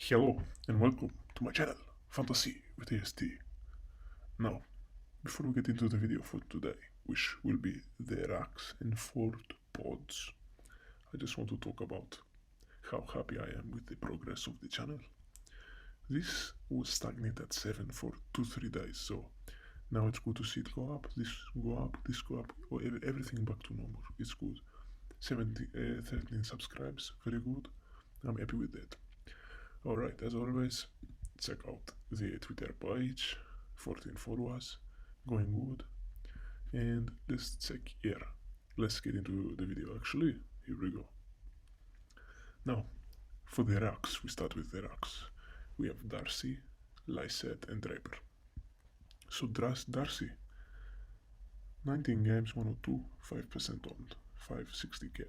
Hello and welcome to my channel, Fantasy with AST. Now, before we get into the video for today, which will be the Rucks and Fwds, I just want to talk about how happy I am with the progress of the channel. This was stagnant at 7 for 2-3 days, so now it's good to see it go up, this go up, this go up, everything back to normal. It's good. 13 subscribes, very good. I'm happy with that. Alright, as always, check out the Twitter page, 14 followers, going good. And let's check here. Let's get into the video actually. Here we go. Now, for the Rucks, we start with the Rucks. We have Darcy, Lysette, and Draper. So Darcy, 19 games, 102, 5% owned, 560k.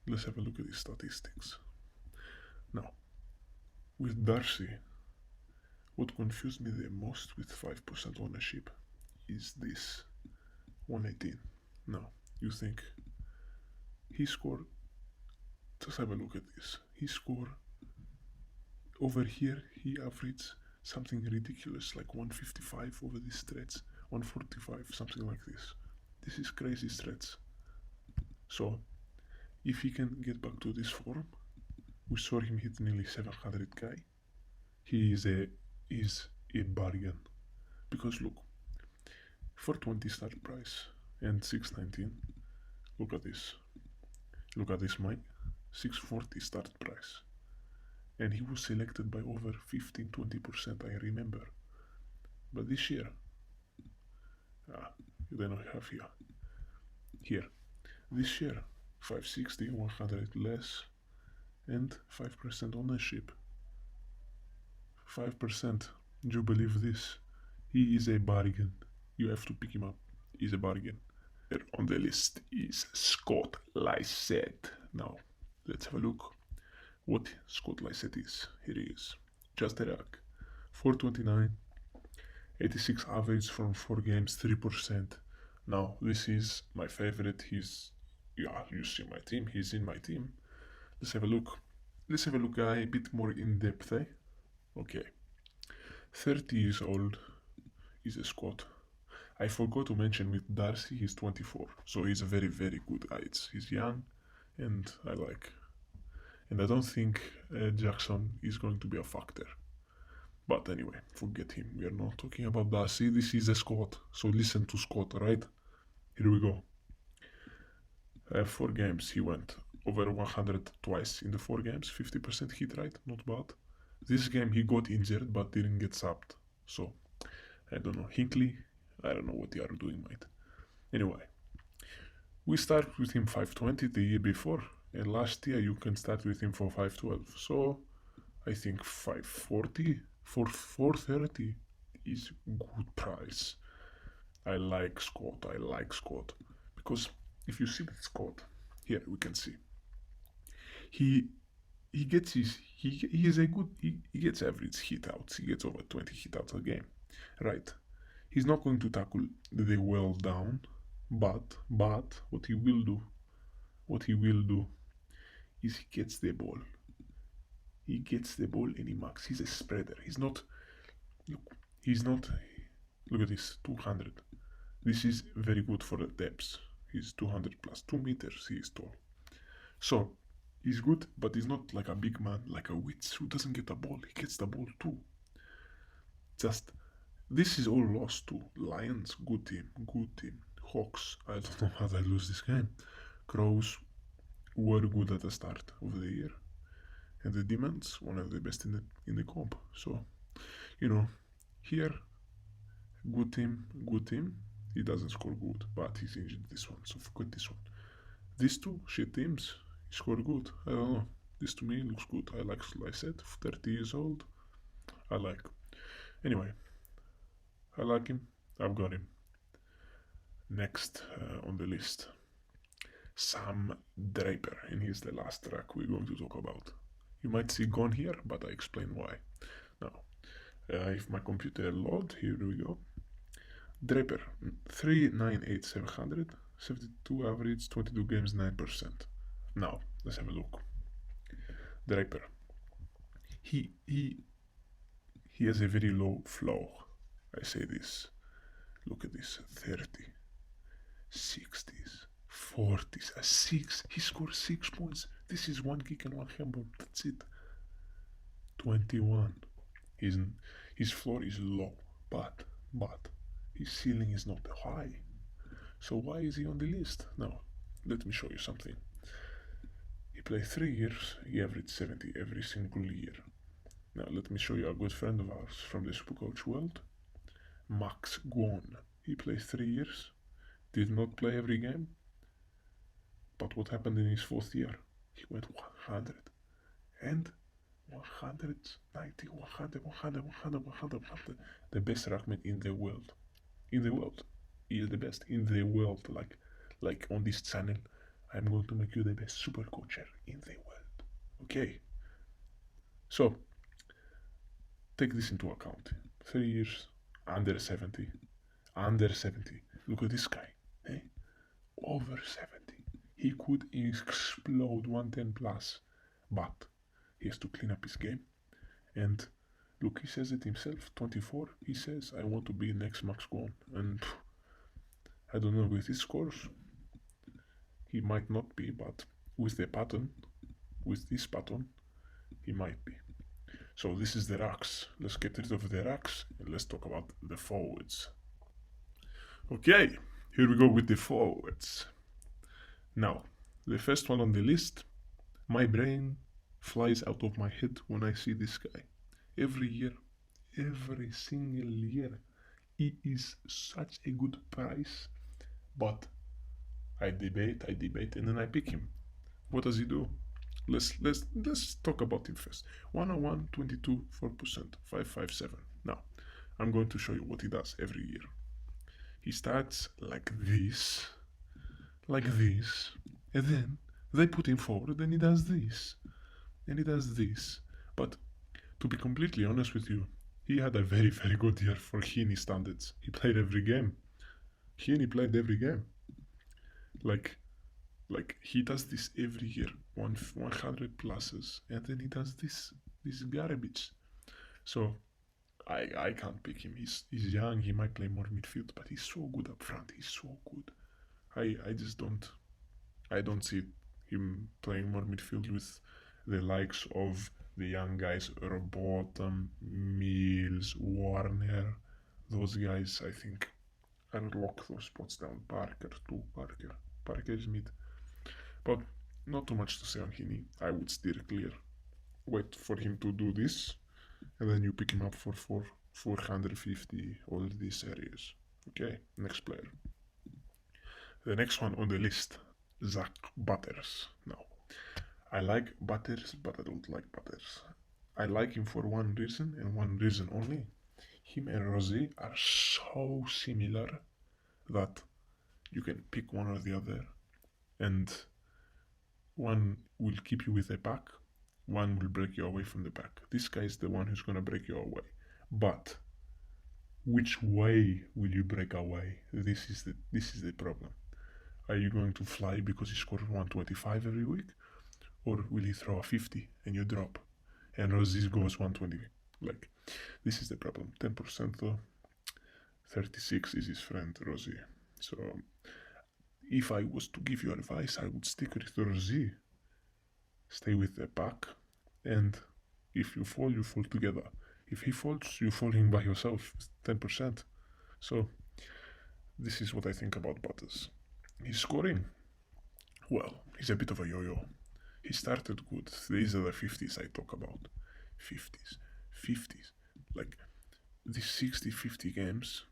Let's have a look at his statistics. Now, with Darcy, what confused me the most with 5% ownership is this 118. Now, you think he scored, just have a look at this. He scored, over here, he averaged something ridiculous like 155 over this stretch, 145, something like this. This is crazy stretch. So, if he can get back to this form, we saw him hit nearly 700k. He is a bargain, because look, 420 start price and 619. Look at this, Mike. 640 start price, and he was selected by over 15-20%. I remember, but this year, you don't know have here. This year, 560, 100 less, and 5% ownership. 5%. Do you believe this? He is a bargain. You have to pick him up. He's a bargain. On the list is Scott Lysette. Now, let's have a look what Scott Lysette is. Here he is. Just a Ruck. 429. 86 average from 4 games, 3%. Now, this is my favorite. You see my team. He's in my team. Let's have a look. Let's have a look a bit more in depth, eh? Okay. 30 years old is a Scott. I forgot to mention with Darcy, he's 24. So he's a very, very good guy. He's young and I like. And I don't think Jackson is going to be a factor. But anyway, forget him. We are not talking about Darcy. This is a Scott. So listen to Scott, right? Here we go. 4 games he went over 100 twice in the 4 games, 50% hit rate, not bad. This game he got injured but didn't get subbed. So, I don't know, Hinkley, I don't know what you are doing, mate. Anyway, we start with him 520 the year before, and last year you can start with him for 512. So, I think 540 for 430 is good price. I like Scott, because if you see that Scott, here we can see, he gets he gets average hit outs. He gets over 20 hit outs a game, right? He's not going to tackle the well down, but what he will do is he gets the ball. He gets the ball and he marks. He's a spreader. He's not. Look at this, 200. This is very good for the depths. He's 200 plus 2 meters. He is tall. So he's good, but he's not like a big man, like a Witz who doesn't get the ball. He gets the ball too. Just, this is all lost to Lions, good team. Hawks, I don't know how they lose this game. Crows were good at the start of the year. And the Demons, one of the best in the comp. So, here, good team. He doesn't score good, but he's injured this one, so forget this one. These two shit teams, he scored good. I don't know. This to me looks good. I like Lysette, 30 years old. I like. Anyway, I like him. I've got him. Next on the list, Sam Draper, and he's the last track we're going to talk about. You might see gone here, but I explain why. Now, if my computer load, here we go. Draper, 398 700, 72 average, 22 games, 9%. Now, let's have a look. Draper. he has a very low floor. I say this. Look at this: 30, 60s, 40s, a 6. He scores 6 points. This is 1 kick and 1 handball. That's it. 21. His floor is low, but his ceiling is not high. So why is he on the list? Now, let me show you something. He played 3 years. He averaged 70 every single year. Now, let me show you a good friend of ours from the SuperCoach world, Max Guon. He played 3 years. Did not play every game. But what happened in his 4th year? He went 100 and 190, 100, 100, 100, 100, 100. The best ruckman in the world. In the world. He is the best in the world. Like on this channel, I'm going to make you the best super coacher in the world. Okay. So, take this into account. 3 years, under 70. Under 70. Look at this guy. Eh? Over 70. He could explode 110 plus. But he has to clean up his game. And look, he says it himself, 24. He says, I want to be next Max Guon. And I don't know, with his scores, he might not be, but with the pattern, with this pattern, he might be. So this is the Rucks. Let's get rid of the Rucks and let's talk about the forwards. Okay, here we go with the forwards. Now, the first one on the list, my brain flies out of my head when I see this guy. Every year, every single year, he is such a good price, but I debate, and then I pick him. What does he do? Let's talk about him first. 101, 22, 4%, 557. Now, I'm going to show you what he does every year. He starts like this, and then they put him forward, and he does this, and he does this. But to be completely honest with you, he had a very, very good year for Heaney standards. He played every game. Heaney played every game. Like he does this every year, 100 pluses, and then he does this garbage. So I can't pick him. He's young. He might play more midfield, but he's so good up front. He's so good. I just don't see him playing more midfield with the likes of the young guys, Robotham, Mills, Warner. Those guys, I think, I'll lock those spots down. Parker too. Parker is mid. But not too much to say on Heaney. I would steer clear. Wait for him to do this, and then you pick him up for 450, all these areas. Okay, next player. The next one on the list, Zach Butters. Now, I like Butters, but I don't like Butters. I like him for one reason, and one reason only. Him and Rosie are so similar that you can pick one or the other, and one will keep you with a pack, one will break you away from the pack. This guy is the one who's going to break you away. But which way will you break away? This is the problem. Are you going to fly because he scores 125 every week? Or will he throw a 50 and you drop? And Rosie goes 120. Like, this is the problem. 10% though. 36 is his friend, Rosie. So, if I was to give you advice, I would stick with Rosie. Stay with the pack. And if you fall together. If he falls, you fall him by yourself. 10%. So, this is what I think about Butters. He's scoring. Well, he's a bit of a yo-yo. He started good. These are the 50s I talk about. 50s. Like, these 60-50 games,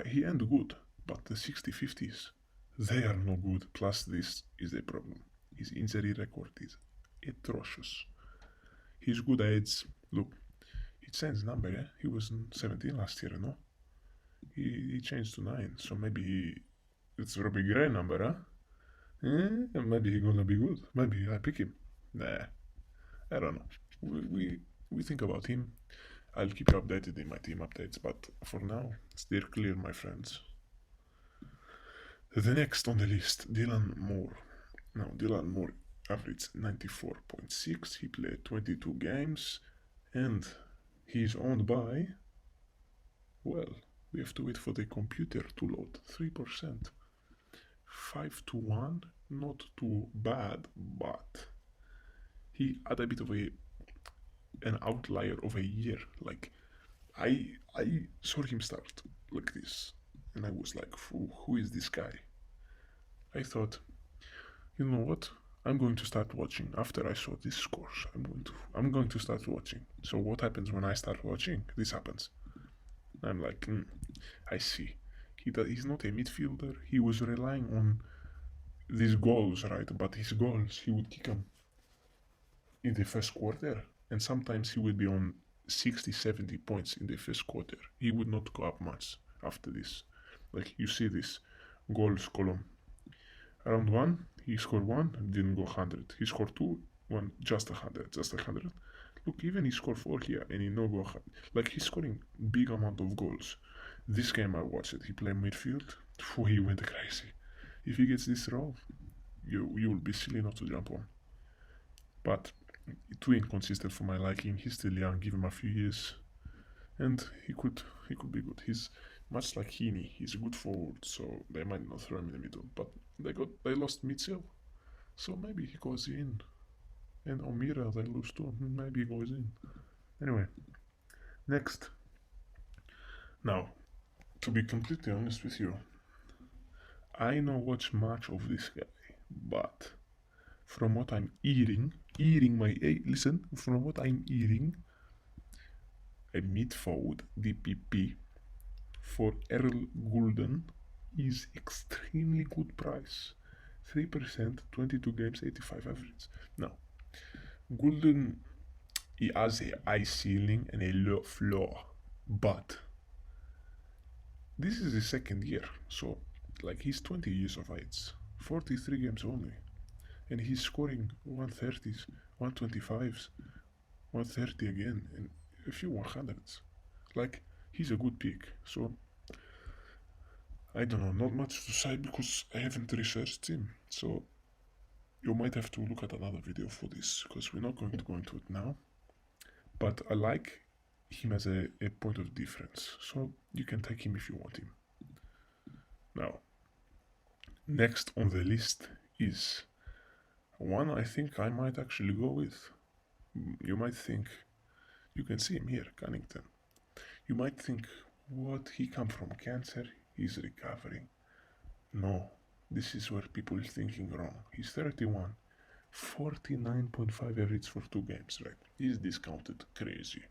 he ended good. But the 60-50s, they are no good. Plus, this is the problem. His injury record is atrocious. His good aids, look, he changed number, yeah? He was 17 last year, no? He changed to 9, so maybe it's Robbie Gray number, huh? Maybe he gonna be good. Maybe I pick him. Nah, I don't know. We think about him. I'll keep you updated in my team updates, but for now, steer clear, my friends. The next on the list, Dylan Moore. Now, Dylan Moore averaged 94.6. He played 22 games, And he's owned by, well, we have to wait for the computer to load. 3%. 5-1, not too bad, but he had a bit of an outlier of a year. Like I saw him start like this, and I was like, who is this guy? I thought, you know what? I'm going to start watching after I saw this scores. I'm going to start watching. So what happens when I start watching? This happens. I'm like, I see. He's not a midfielder. He was relying on these goals, right? But his goals, he would kick them in the first quarter, and sometimes he would be on 60, 70 points in the first quarter. He would not go up much after this. Like you see this goals column. Round 1, he scored 1, didn't go 100. He scored 2, 1, just 100, just 100. Look, even he scored 4 here and he no go 100. Like he's scoring big amount of goals. This game I watched it, he played midfield. He went crazy. If he gets this role, you will be silly not to jump on. But too inconsistent for my liking. He's still young, give him a few years, and he could be good. He's much like Heaney. He's a good forward, so they might not throw him in the middle. But they lost Mitchell, so maybe he goes in. And Omira they lose too. Maybe he goes in. Anyway, next. Now, to be completely honest with you, I don't watch much of this guy, but from what I'm eating from what I'm eating, a mid-forward DPP for Earl Goulden is extremely good price. 3%, 22 games, 85 average. Now, Goulden, he has a high ceiling and a low floor, but this is his second year, so like he's 20 years of age, 43 games only, and he's scoring 130s, 125s, 130 again, and a few 100s. Like he's a good pick. So I don't know, not much to say because I haven't researched him. So you might have to look at another video for this because we're not going to go into it now. But I like him as a point of difference, so you can take him if you want him. Now, next on the list is one I think I might actually go with. You might think, you can see him here, Cunnington. You might think, what, he come from cancer, he's recovering. No, this is where people are thinking wrong. He's 31, 49.5 average for 2 games, right? He's discounted crazy.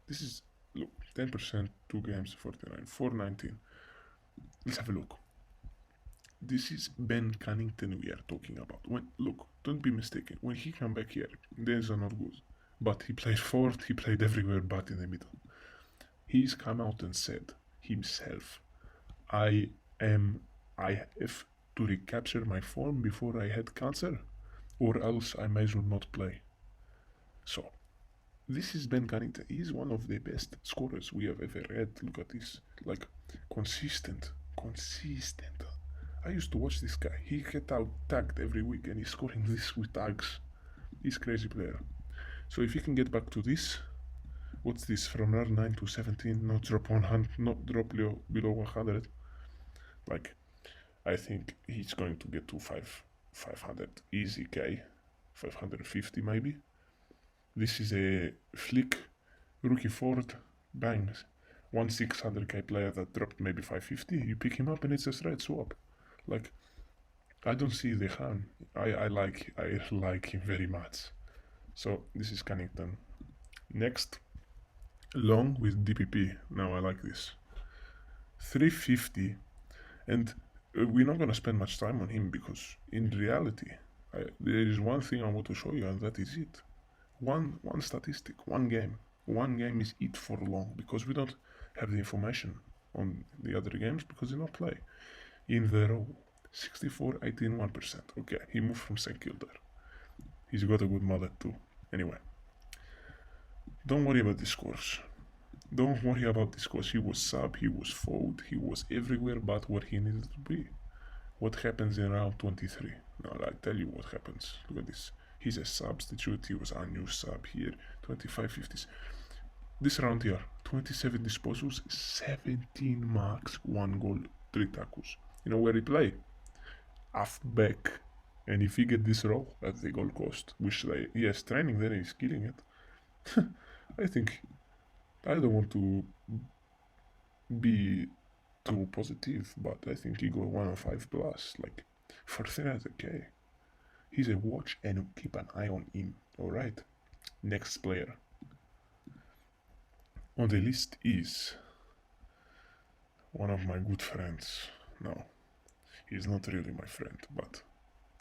This is, look, 10%, 2 games, 49, 419. Let's have a look. This is Ben Cunnington we are talking about. Look, don't be mistaken. When he come back here, days are not good. But he played fourth, he played everywhere but in the middle. He's come out and said himself, I have to recapture my form before I had cancer, or else I may as well not play. So, this is Ben Cunnington. He's one of the best scorers we have ever had. Look at this. Like, consistent. I used to watch this guy. He get out tagged every week and he's scoring this with tags. He's a crazy player. So if he can get back to this, what's this, from round 9 to 17, not drop below 100, like, I think he's going to get to 500 easy K, 550 maybe. This is a flick, rookie forward, bang, 600K player that dropped maybe 550, you pick him up and it's a straight swap. Like, I don't see the harm. I like him very much. So this is Cunnington. Next, long with DPP. Now I like this. 350, and we're not gonna spend much time on him because in reality, there is one thing I want to show you, and that is it. One statistic, one game is it for long because we don't have the information on the other games because they don't play. In the row, 64, 18, 1%. Okay, he moved from St. Kilda. He's got a good mother too. Anyway, don't worry about the scores. Don't worry about the scores. He was sub, he was forward, he was everywhere but where he needed to be. What happens in round 23? Now I tell you what happens. Look at this. He's a substitute. He was a new sub here. 25 50s. This round here, 27 disposals, 17 marks, 1 goal, 3 tackles. You know where he play? Half back. And if he get this role at the Gold Coast, which he has training there, he's killing it. I think, I don't want to be too positive, but I think he got 105 plus. Like, for 300k, he's a watch and keep an eye on him. Alright, next player on the list is one of my good friends. No, he's not really my friend, but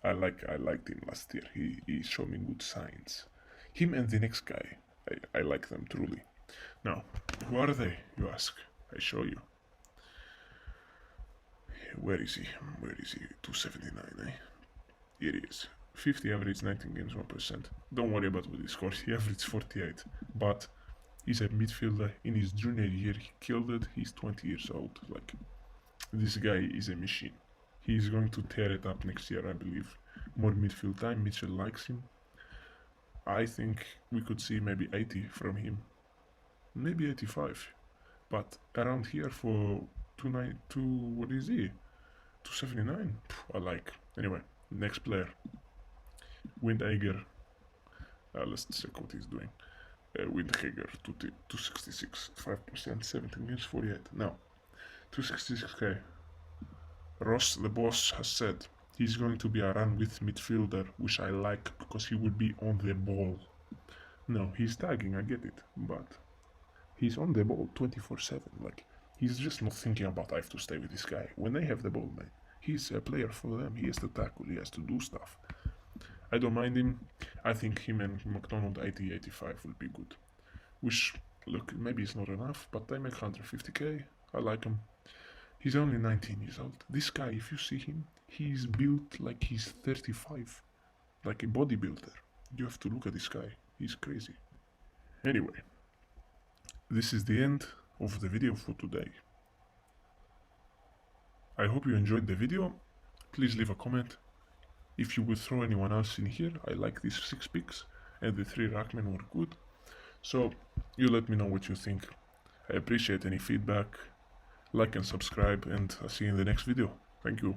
I liked him last year. He showed me good signs. Him and the next guy, I like them truly. Now, who are they, you ask? I show you. Where is he? 279, eh? Here he is. 50 average, 19 games, 1%. Don't worry about what he scored. He averaged 48. But he's a midfielder. In his junior year, he killed it. He's 20 years old. Like, this guy is a machine. He's going to tear it up next year, I believe. More midfield time. Mitchell likes him. I think we could see maybe 80 from him. Maybe 85. But around here for 292, what is he? 279? I like. Anyway, next player. Windhager. Let's check what he's doing. Windhager, 266, 5%, 17 games, 48. Now, 266k. Ross, the boss, has said he's going to be a run-with midfielder, which I like because he will be on the ball. No, he's tagging, I get it, but he's on the ball 24/7. Like, he's just not thinking about I have to stay with this guy. When they have the ball, man, he's a player for them. He has to tackle, he has to do stuff. I don't mind him. I think him and McDonald 80-85 will be good. Which, look, maybe it's not enough, but they make 150k. I like him. He's only 19 years old. This guy, if you see him, he's built like he's 35. Like a bodybuilder. You have to look at this guy. He's crazy. Anyway, this is the end of the video for today. I hope you enjoyed the video. Please leave a comment. If you would throw anyone else in here, I like these 6 picks, and the 3 Ruckmen were good. So, you let me know what you think. I appreciate any feedback. Like and subscribe, and I'll see you in the next video. Thank you.